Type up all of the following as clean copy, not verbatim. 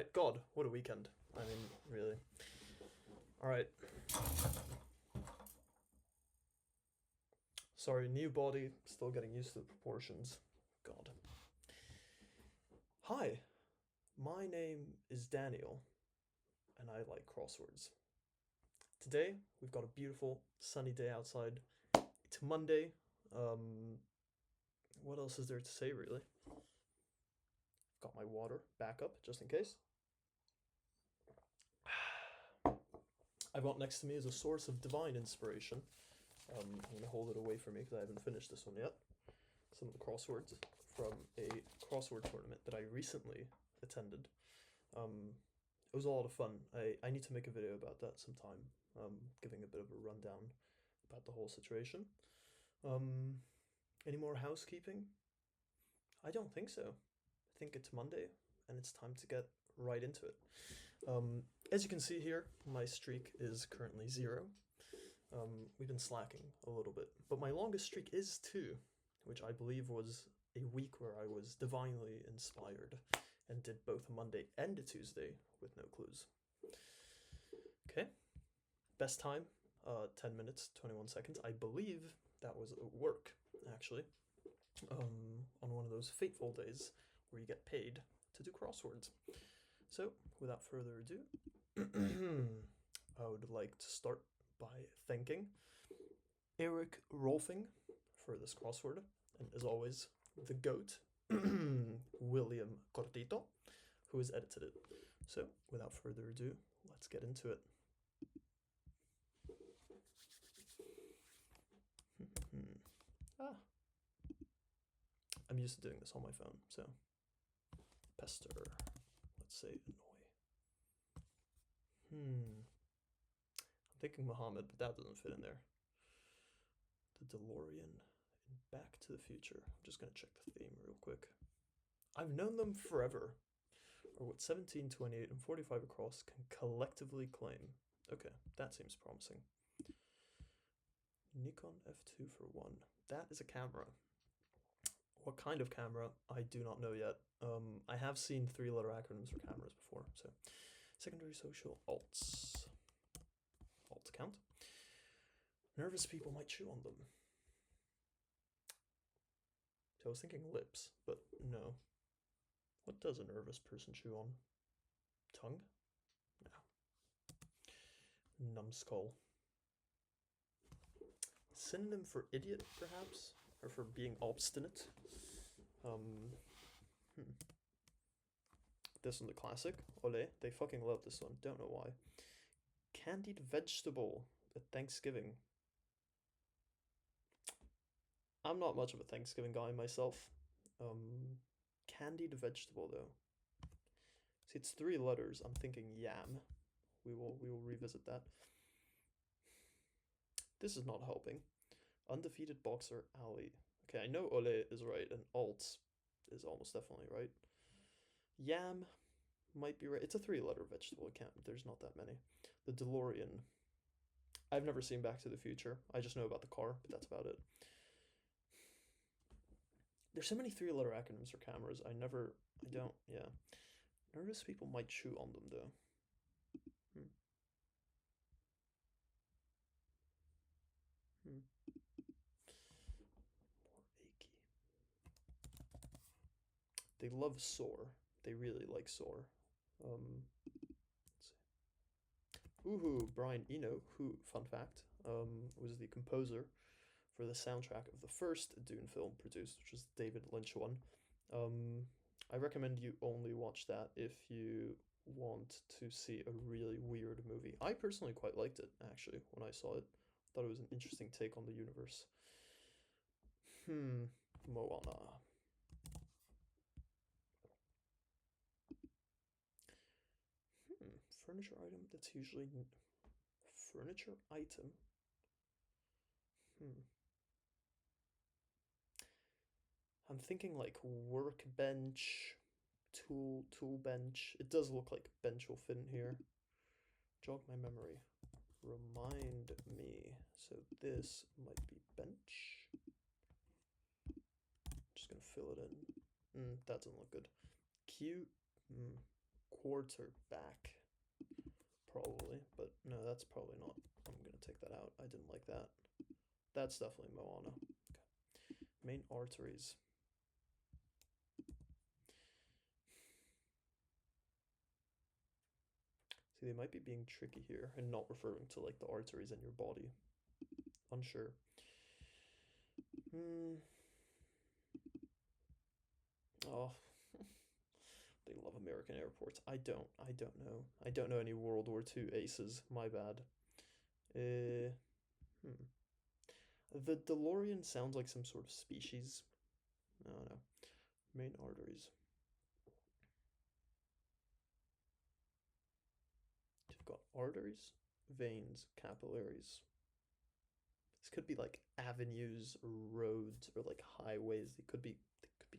Alright, God, what a weekend. I mean, really. Alright. Sorry, new body, still getting used to the proportions. God. Hi, my name is Daniel, and I like crosswords. Today, we've got a beautiful, sunny day outside. It's Monday. What else is there to say, really? Got my water backup, just in case. I've got next to me is a source of divine inspiration. I'm going to hold it away from me because I haven't finished this one yet. Some of the crosswords from a crossword tournament that I recently attended. It was a lot of fun. I need to make a video about that sometime, giving a bit of a rundown about the whole situation. Any more housekeeping? I don't think so. I think it's Monday and it's time to get right into it. As you can see here, my streak is currently 0. We've been slacking a little bit, but my longest streak is 2, which I believe was a week where I was divinely inspired and did both a Monday and a Tuesday with no clues. Okay, best time, 10 minutes, 21 seconds. I believe that was at work, actually, on one of those fateful days where you get paid to do crosswords. So, without further ado, I would like to start by thanking Eric Rolfing for this crossword, and as always, the GOAT, William Cortito, who has edited it. So, without further ado, let's get into it. I'm used to doing this on my phone, so pester, let's say annoy. I'm thinking Muhammad, but that doesn't fit in there. The DeLorean in Back to the Future. I'm just gonna check the theme real quick. I've known them forever, or what 17, 28, and 45 across can collectively claim. Okay, that seems promising. Nikon F2 for 1. That is a camera. What kind of camera? I do not know yet. I have seen 3-letter acronyms for cameras before, so secondary social alts. Alt count. Nervous people might chew on them. So I was thinking lips, but no. What does a nervous person chew on? Tongue? No. Numbskull. Synonym for idiot, perhaps? Or for being obstinate? This one, the classic. Ole, they fucking love this one. Don't know why. Candied vegetable at Thanksgiving. I'm not much of a Thanksgiving guy myself. Candied vegetable though. See, it's 3 letters. I'm thinking yam. We will revisit that. This is not helping. Undefeated boxer Ali. Okay, I know Ole is right and alt is almost definitely right. Yam might be right. It's a 3-letter vegetable. It can't. There's not that many. The DeLorean. I've never seen Back to the Future. I just know about the car, but that's about it. There's so many 3-letter acronyms for cameras. Yeah. Nervous people might chew on them, though. More achy. They love soar. They really like soar. Let's see. Woohoo! Brian Eno, who, fun fact, was the composer for the soundtrack of the first Dune film produced, which was the David Lynch one. I recommend you only watch that if you want to see a really weird movie. I personally quite liked it, actually, when I saw it. Thought it was an interesting take on the universe. Moana. Furniture item that's usually furniture item. I'm thinking like workbench, tool bench. It does look like bench will fit in here. Jog my memory. Remind me. So this might be bench. Just gonna fill it in. That doesn't look good. Cute. Quarterback. Probably, but no, that's probably not. I'm gonna take that out. I didn't like that. That's definitely Moana. Okay. Main arteries. See, they might be being tricky here and not referring to like the arteries in your body. Unsure. Hmm. Oh, they love American airports. I don't. I don't know. I don't know any World War II aces. My bad. Hmm. The DeLorean sounds like some sort of species. I don't know. Main arteries. You've got arteries, veins, capillaries. This could be like avenues, roads, or like highways. They could be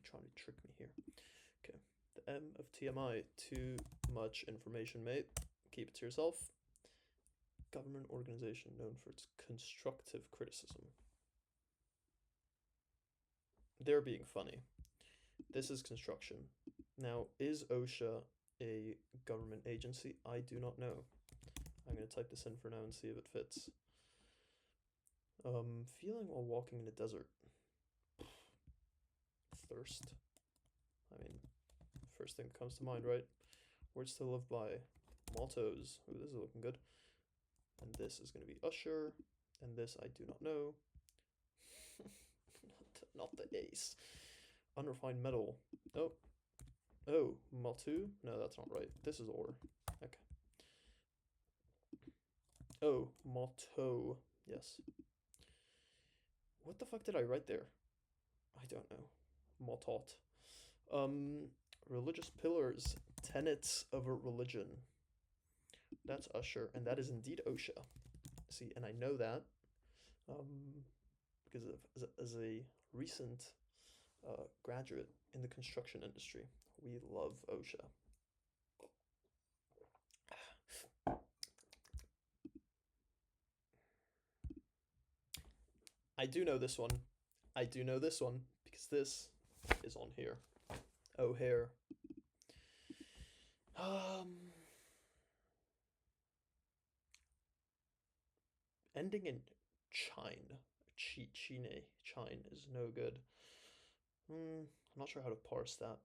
trying to trick me here. Okay. The M of TMI. Too much information, mate. Keep it to yourself. Government organization known for its constructive criticism. They're being funny. This is construction. Now, is OSHA a government agency? I do not know. I'm going to type this in for now and see if it fits. Feeling while walking in a desert. Thirst. I mean, first thing that comes to mind, right? Words to live by. Mottos. Ooh, this is looking good. And this is going to be Usher. And this I do not know. not the ace. Unrefined metal. Oh. Oh, Matu? No, that's not right. This is ore. Okay. Oh, motto. Yes. What the fuck did I write there? I don't know. Motot. Um, religious pillars, tenets of a religion. That's Usher, and that is indeed OSHA. See, and I know that because as a recent graduate in the construction industry, we love OSHA. I do know this one. I do know this one because this is on here. O'Hare. Ending in chine. Chine is no good. I'm not sure how to parse that.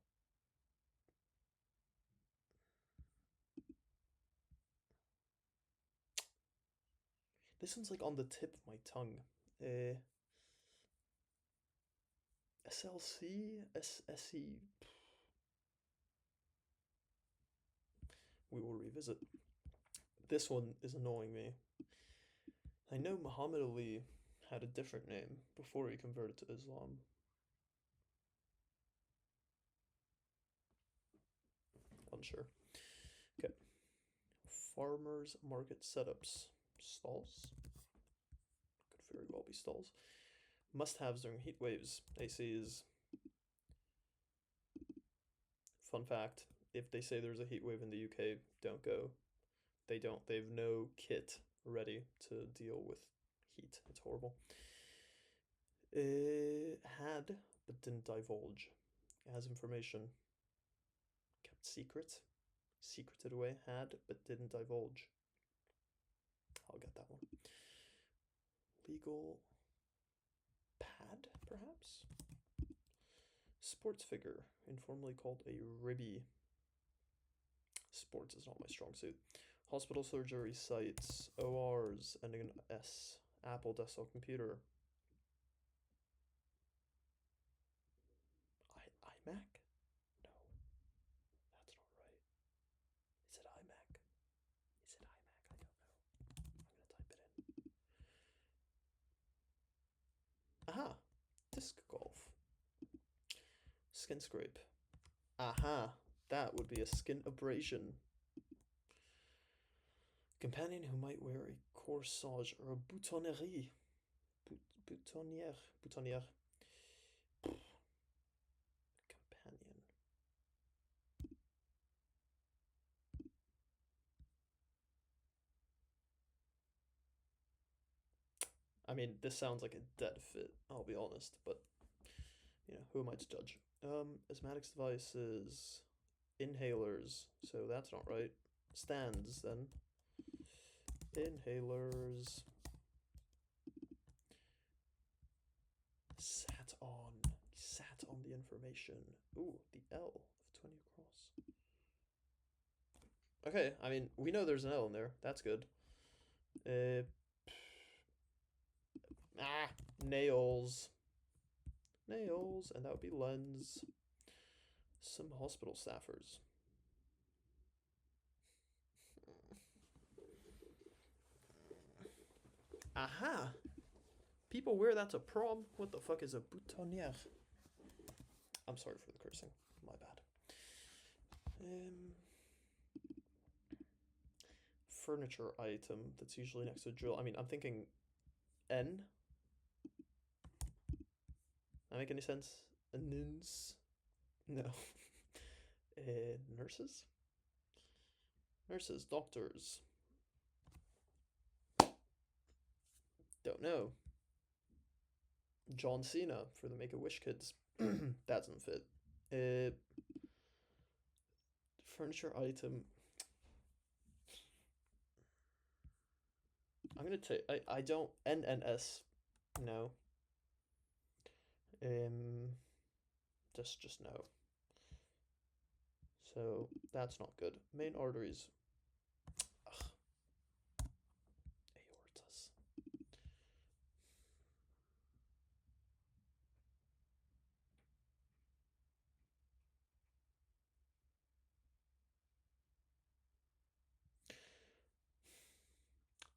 This one's like on the tip of my tongue. SLC? SSE? We will revisit. This one is annoying me. I know Muhammad Ali had a different name before he converted to Islam. Unsure. Okay. Farmers market setups. Stalls? Could very well be stalls. Must-haves during heat waves. ACs. Fun fact, if they say there's a heat wave in the UK, don't go. They don't. They have no kit ready to deal with heat. It's horrible. Had, but didn't divulge. It has information. Kept secret. Secreted away. Had, but didn't divulge. I'll get that one. Legal pad, perhaps? Sports figure, informally called a ribby. Sports is not my strong suit. Hospital surgery sites, ORs, ending in S. Apple desktop computer. iMac? No, that's not right. Is it iMac? Is it iMac? I don't know. I'm gonna type it in. Aha! Disc golf. Skin scrape. Aha! That would be a skin abrasion. Companion who might wear a corsage or a boutonnerie. Boutonniere. Boutonniere. Companion. I mean, this sounds like a dead fit, I'll be honest, but, you know, who am I to judge? Asthmatics devices. inhalers, so that's not right. Stands then. Inhalers. Sat on the information. Ooh, the L of 20 across. Okay, I mean, we know there's an L in there. That's good. Uh, nails. Nails, and that would be lens. Some hospital staffers. Aha! People wear that to prom. What the fuck is a boutonniere? I'm sorry for the cursing. My bad. Furniture item that's usually next to a drill. I mean, I'm thinking N. That make any sense? Nins? No. Nurses? Nurses, doctors. Don't know. John Cena for the Make-A-Wish kids. That doesn't fit. Furniture item. I'm gonna take. I don't. NNS. No. Just no. So that's not good. Main arteries. Ugh. Aortas.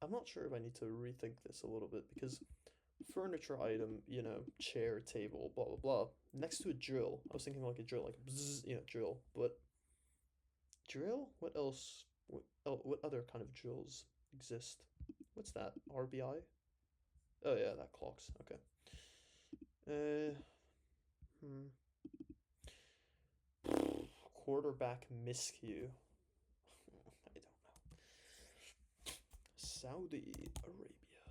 I'm not sure if I need to rethink this a little bit because furniture item, chair, table, blah blah blah, next to a drill. I was thinking like a drill, like bzzz, drill. But drill? What else? What other kind of drills exist? What's that? RBI? Oh yeah, that clocks. Okay. Hmm. Quarterback miscue. I don't know. Saudi Arabia.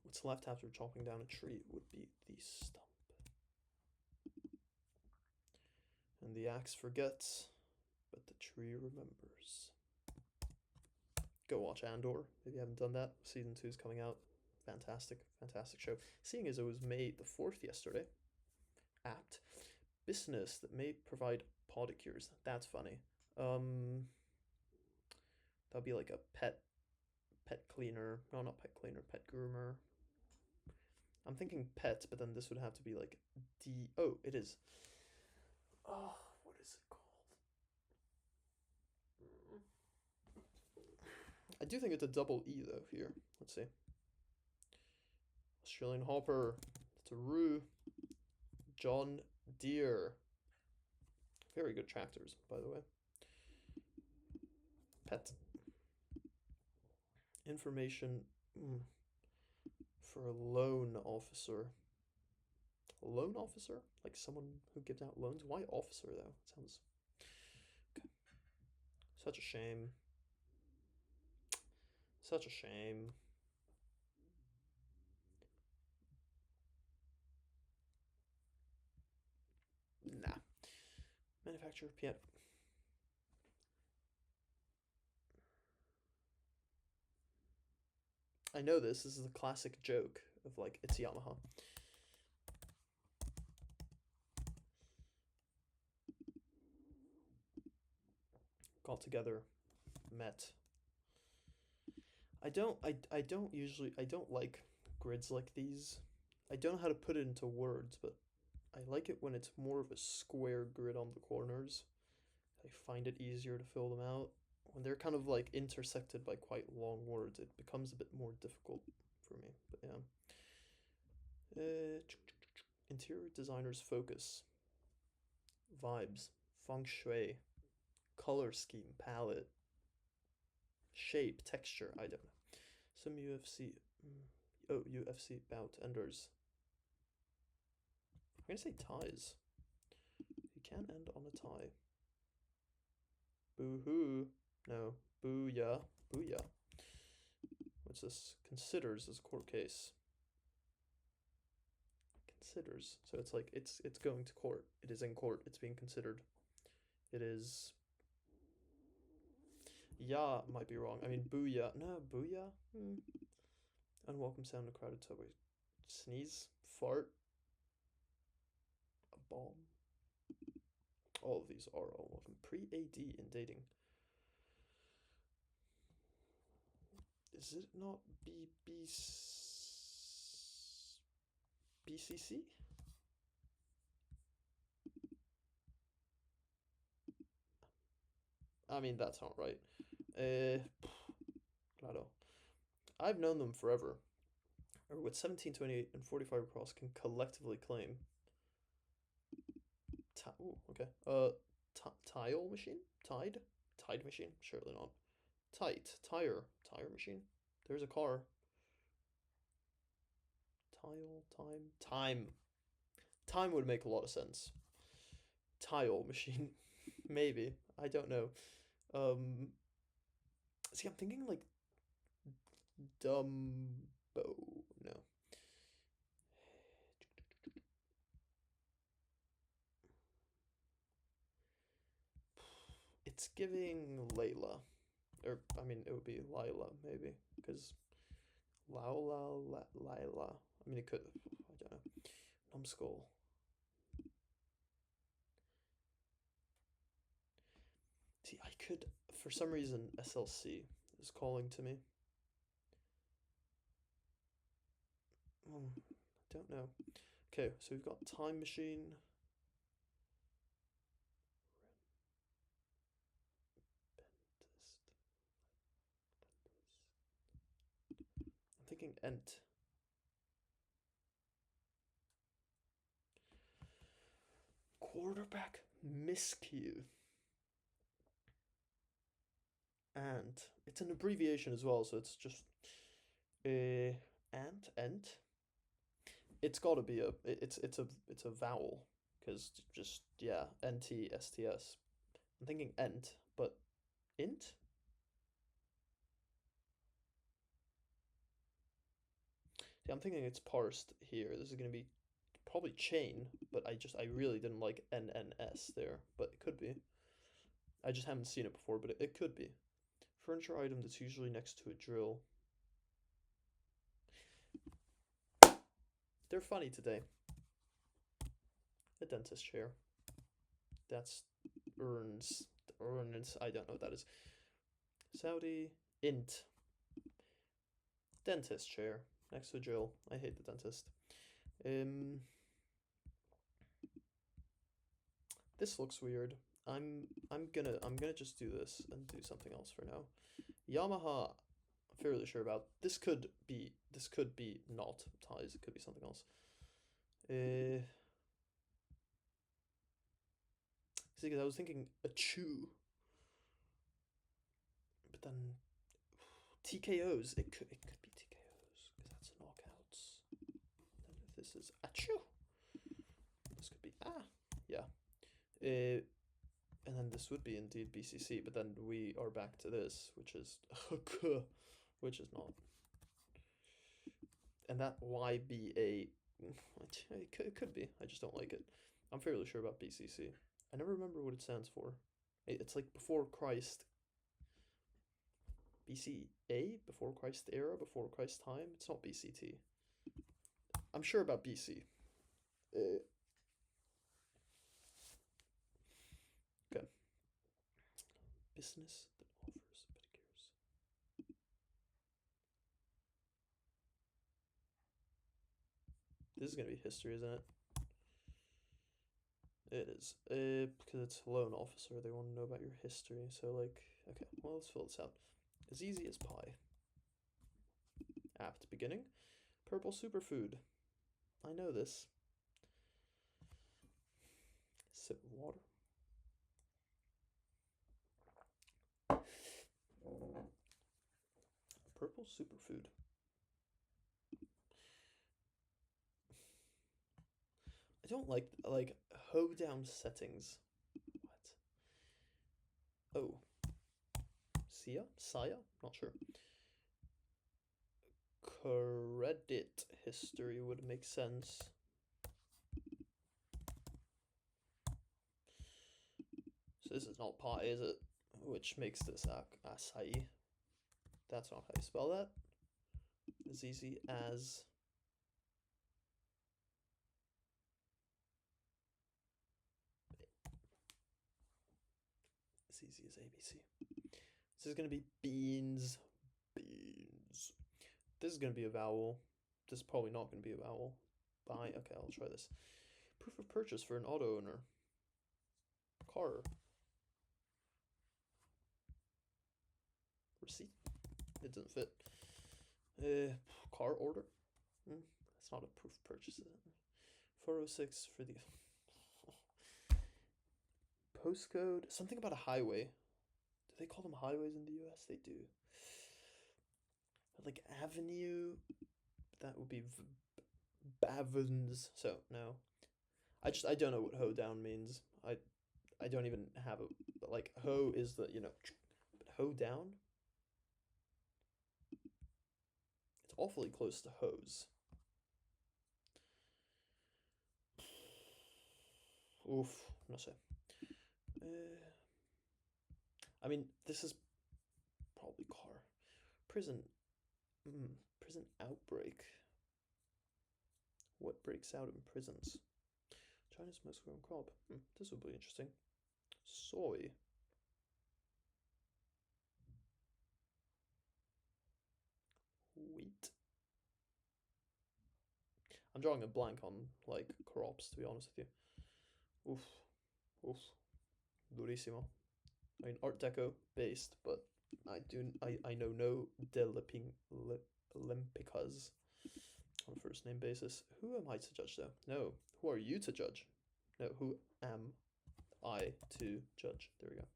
What's left after chopping down a tree would be the stump. And the axe forgets, but the tree remembers. Go watch Andor if you haven't done that. Season 2 is coming out. Fantastic, fantastic show. Seeing as it was May the 4th yesterday. Apt. Business that may provide podicures. That's funny. That'd be like a pet cleaner. No, not pet cleaner, pet groomer. I'm thinking pet, but then this would have to be like D. Oh, it is. Oh, what is it called? I do think it's a double E though here. Let's see. Australian Hopper. It's a Roo. John Deere. Very good tractors, by the way. Pet. Information for a loan officer. A loan officer? Like someone who gives out loans? Why officer though? It sounds okay. Such a shame. Such a shame. Nah. Manufacturer piano. I know this. This is a classic joke of like, it's Yamaha. Got together. Met. I don't like grids like these. I don't know how to put it into words, but I like it when it's more of a square grid on the corners. I find it easier to fill them out. When they're kind of like intersected by quite long words, it becomes a bit more difficult for me. But yeah. Interior designer's focus. Vibes. Feng shui. Color scheme. Palette. Shape. Texture. I don't know. Some UFC. Oh, UFC bout enders. I'm gonna say ties. You can end on a tie. Boo-hoo. No. Booyah. Booyah. What's this? Considers as court case. Considers. So it's like it's going to court. It is in court. It's being considered. It is. Ya might be wrong. I mean, booyah. No, booyah? Unwelcome sound in a crowded subway. Sneeze. Fart. A bomb. All of these are unwelcome. Pre-AD in dating. Is it not BCC? I mean, that's not right. Claro. I've known them forever. Or with 1728 and 45 across can collectively claim. Ooh, okay. Tile machine? Tide? Tide machine? Surely not. Tight. Tire. Tire machine? There's a car. Tile. Time. Time. Time would make a lot of sense. Tile machine. Maybe. I don't know. See, I'm thinking like Dumbo. No. It's giving Layla. Or, I mean, it would be Lila, maybe. Because Lila. I mean, it could. I don't know. Numbskull. See, I could. For some reason, SLC is calling to me. I don't know. Okay, so we've got Time Machine. I'm thinking Ent. Quarterback miscue. And it's an abbreviation as well, so it's just ent. It's got to be it's a vowel because just yeah, NTSTS. I'm thinking ent, but int. See, I'm thinking it's parsed here. This is gonna be probably chain, but I really didn't like NNS there, but it could be. I just haven't seen it before, but it could be. Furniture item that's usually next to a drill. They're funny today. A dentist chair. That's urns. I don't know what that is. Saudi. Int. Dentist chair. Next to a drill. I hate the dentist. This looks weird. I'm gonna just do this and do something else for now. Yamaha. I'm fairly sure about this could be not ties. It could be something else. See, because I was thinking a chew, but then TKOs. It could be TKOs because that's knockouts. And if this is achoo, this could be yeah. And then this would be indeed BCC, but then we are back to this, which is which is not. And that YBA, it could be. I just don't like it. I'm fairly sure about BCC. I never remember what it stands for. It's like before Christ. BCA? Before Christ era? Before Christ time? It's not BCT. I'm sure about BC. Okay. Business that offers pedicures. This is gonna be history, isn't it? It is. Because it's loan officer, they want to know about your history. So, like, okay, well, let's fill this out. As easy as pie. Apt beginning. Purple superfood. I know this. Sip of water. Purple superfood. I don't like hoedown settings. What? Oh. Saya? Not sure. Credit history would make sense. So this is not pie, is it? Which makes this acai. That's not how you spell that. As easy as ABC. This is gonna be beans. Beans. This is gonna be a vowel. This is probably not gonna be a vowel. Buy. Okay, I'll try this. Proof of purchase for an auto owner. Car. Receipt. It doesn't fit. Car order. That's not a proof of purchase, is it? 406 for the postcode. Something about a highway. Do they call them highways in the US? They do. Like avenue. That would be bavins. So no. I don't know what hoe down means. I don't even have it. But like hoe is the, you know, but hoe down? It's awfully close to hose. Oof, no sé. I mean, this is probably car. Prison. Prison outbreak. What breaks out in prisons? China's most grown crop. This will be interesting. Soy. Wheat. I'm drawing a blank on like crops, to be honest with you. Oof. Durísimo. I mean, Art Deco based, but I know no Olympicas on a first name basis. Who am I to judge though? No. Who are you to judge? No, who am I to judge? There we go.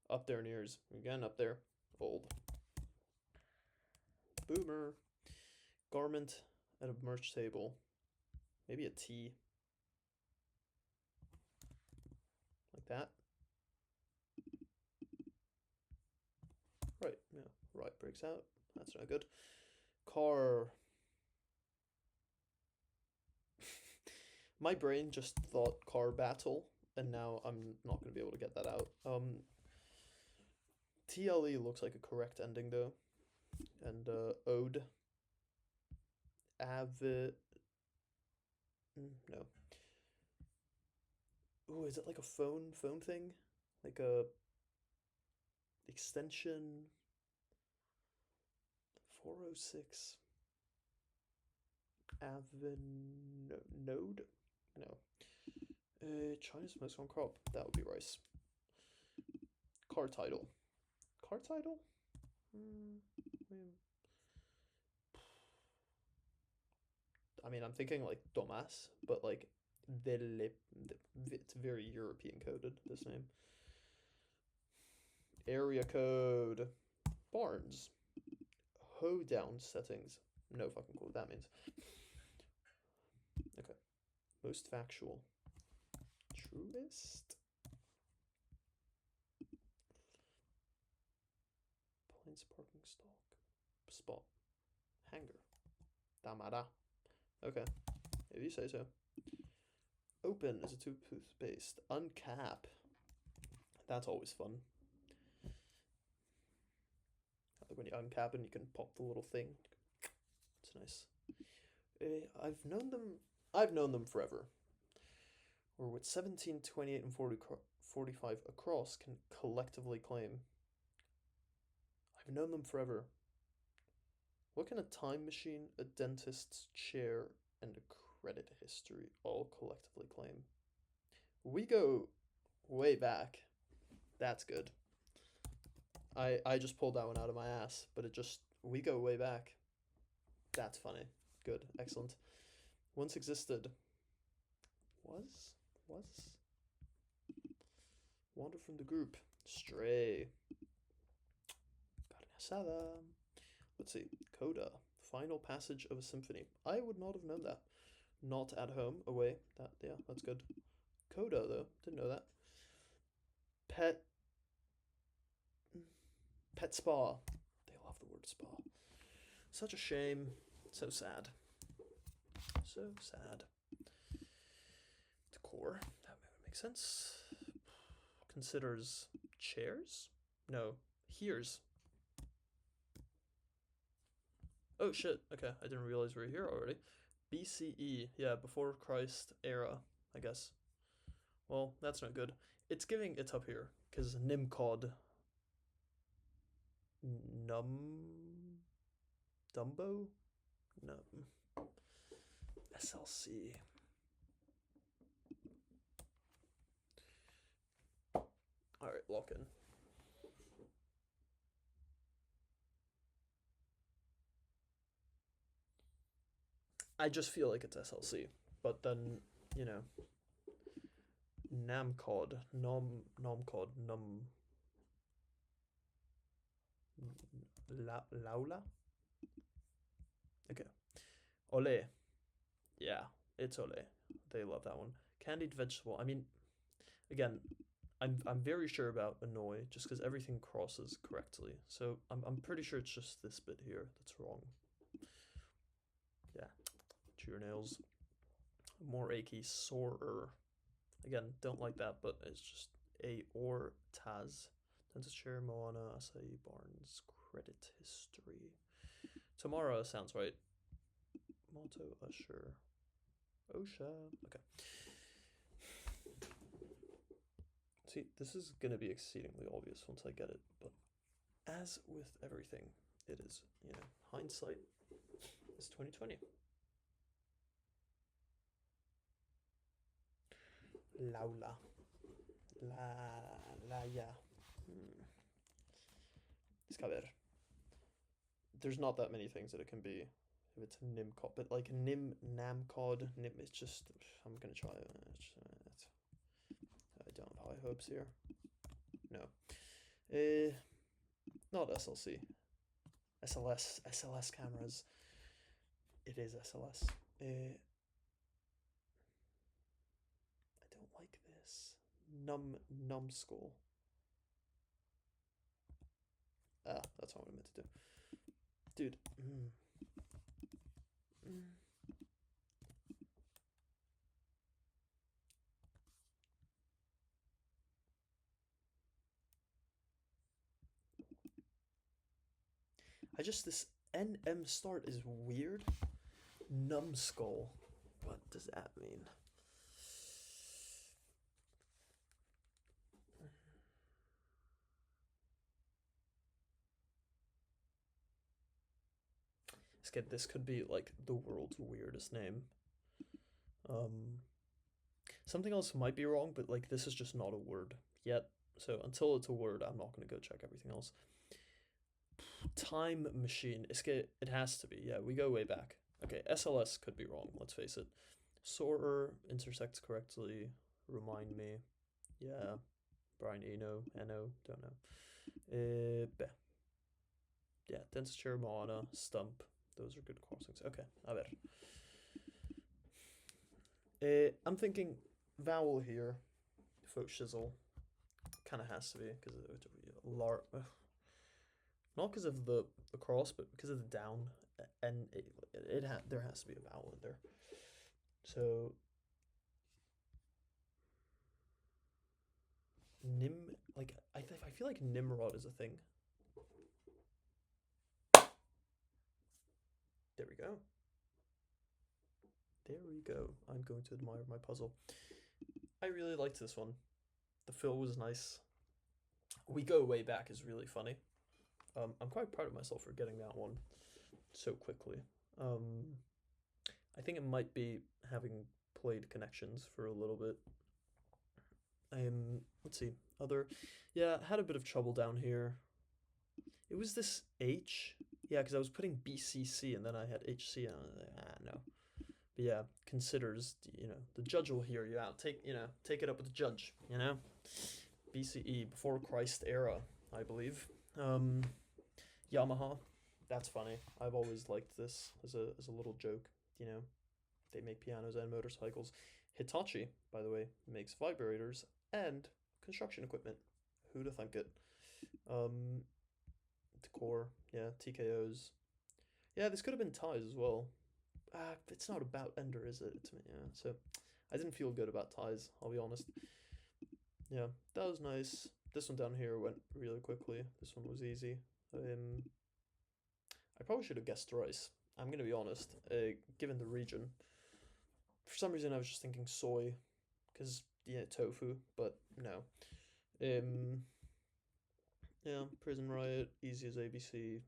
Up there in ears. Again, up there. Old. Boomer. Garment at a merch table. Maybe a T. Like that. Right, yeah. Right breaks out. That's not good. Car. My brain just thought car battle, and now I'm not going to be able to get that out. TLE looks like a correct ending though. And ode. Avid. No. Ooh, is it like a phone thing? Like a extension. 406. Node? No. China's most one crop. That would be rice. Car title. Car title? I mean, I'm thinking like Domas, but like it's very European coded, this name. Area code. Barnes. Hoedown settings. No fucking clue what that means. Okay. Most factual. Truest. Plains parking spot. Hanger. Damara. Okay. If you say so. Open is a toothpaste. Uncap. That's always fun. Like when you uncap and you can pop the little thing. It's nice. I've known them forever. Or what 17, 28, and 45 across can collectively claim. I've known them forever. What can a time machine, a dentist's chair, and a credit history all collectively claim? We go way back. That's good. I just pulled that one out of my ass, but we go way back. That's funny. Good. Excellent. Once existed. Was? Wander from the group. Stray. Carne asada. Let's see. Coda. Final passage of a symphony. I would not have known that. Not at home. Away. Yeah, that's good. Coda, though. Didn't know that. Pet spa. They love the word spa. Such a shame. So sad. So sad. Decor. That would make sense. considers chairs? No, hears. Oh shit, okay, I didn't realize we were here already. BCE, yeah, before Christ era, I guess. Well, that's not good. It's giving it's up here, because Nimcod. Num. Dumbo? No. SLC. Alright, lock in. I just feel like it's SLC, but then, you know, Namcod, Nomcod, Laula? Okay. Ole. Yeah, it's Ole. They love that one. Candied vegetable. I mean, again, I'm very sure about annoy just because everything crosses correctly. So I'm pretty sure it's just this bit here that's wrong. Yeah. Chew your nails. More achy, sorer. Again, don't like that, but it's just a or Taz. Dentist chair, Moana, Acai Barnes, credit history. Tamara sounds right. Motto, Usher. Osha. Okay. See, this is going to be exceedingly obvious once I get it, but as with everything, it is, you know, hindsight is 2020. Laula. Ya. Ska ver. There's not that many things that it can be if it's Nimcod, but like Namcod, Nim, it's just, I'm gonna try it. I don't have high hopes here. No. Not SLC. SLS cameras. It is SLS. I don't like this. Numbskull. Ah, that's not what I meant to do. Dude. This NM start is weird. Numbskull. What does that mean? This could be like the world's weirdest name. Something else might be wrong, but like this is just not a word yet. So until it's a word, I'm not gonna go check everything else. Time machine. It has to be. Yeah, we go way back. Okay, SLS could be wrong. Let's face it. Sorter intersects correctly. Remind me. Yeah. Brian Eno. Don't know. Yeah, dentist chair, Moana, stump. Those are good crossings. Okay, a ver. I'm thinking vowel here. Folk shizzle. Kind of has to be because not because of the cross, but because of the down, and there has to be a vowel in there. So I feel like Nimrod is a thing. There we go. There we go. I'm going to admire my puzzle. I really liked this one. The fill was nice. We go way back is really funny. I'm quite proud of myself for getting that one so quickly. I think it might be having played Connections for a little bit. Let's see. Had a bit of trouble down here. It was this H. Yeah, because I was putting BCC and then I had HC and I was like, no. But yeah, considers, the judge will hear you out. Take it up with the judge, BCE, before Christ era, I believe. Yamaha, that's funny. I've always liked this as a little joke, They make pianos and motorcycles. Hitachi, by the way, makes vibrators and construction equipment. Who'da thunk it? Decor, yeah, TKOs. Yeah, this could have been ties as well. It's not about Ender, is it? Yeah, so I didn't feel good about ties, I'll be honest. Yeah, that was nice. This one down here went really quickly. This one was easy. Um, I probably should have guessed rice. I'm gonna be honest. Given the region, for some reason I was just thinking soy, because yeah, tofu. But no. Um, yeah, prison riot, easy as ABC.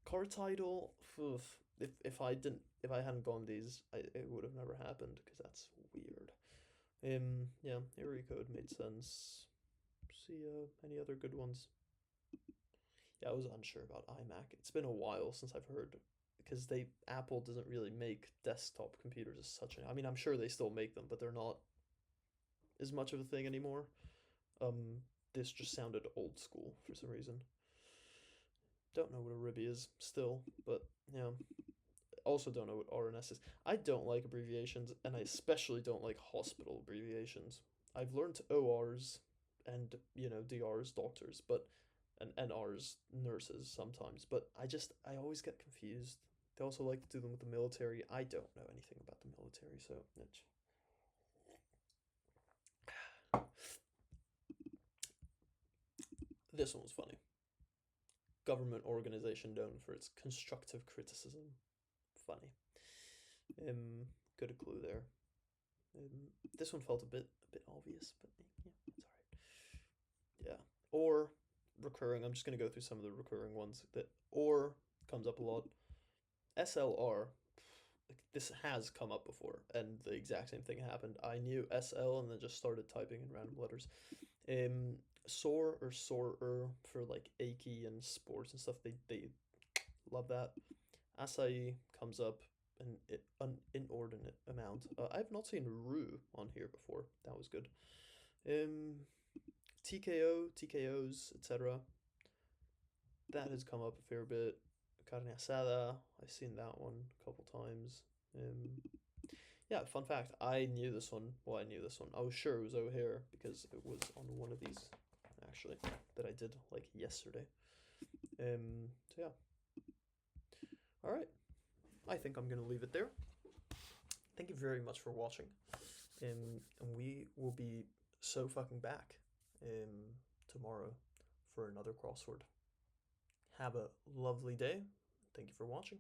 Car title. Oof. If I hadn't gone these, it would have never happened because that's weird. Yeah, area code made sense. See, any other good ones? Yeah, I was unsure about iMac. It's been a while since I've heard because Apple doesn't really make desktop computers as such. I mean, I'm sure they still make them, but they're not as much of a thing anymore. Um, this just sounded old school for some reason. Don't know what a Ruby is still, but yeah. Also don't know what RNS is. I don't like abbreviations, and I especially don't like hospital abbreviations. I've learned ORs and DRs doctors, but and NRs nurses sometimes, but I always get confused. They also like to do them with the military. I don't know anything about the military, so this one was funny. Government organization known for its constructive criticism. Funny. Good clue there. This one felt a bit obvious, but yeah, it's alright. Yeah. Or recurring. I'm just gonna go through some of the recurring ones that or comes up a lot. SLR. Like, this has come up before, and the exact same thing happened. I knew SL and then just started typing in random letters. Sore or sorer for like achy and sports and stuff. They love that. Acai comes up an inordinate amount. I've not seen Rue on here before. That was good. Um, TKO, TKOs, etc. That has come up a fair bit. Carne asada. I've seen that one a couple times. Um, yeah, fun fact. I knew this one. Well, I knew this one. I was sure it was O'Hare because it was on one of these actually that I did like yesterday. So yeah. All right. I think I'm gonna leave it there. Thank you very much for watching. And we will be so fucking back tomorrow for another crossword. Have a lovely day. Thank you for watching.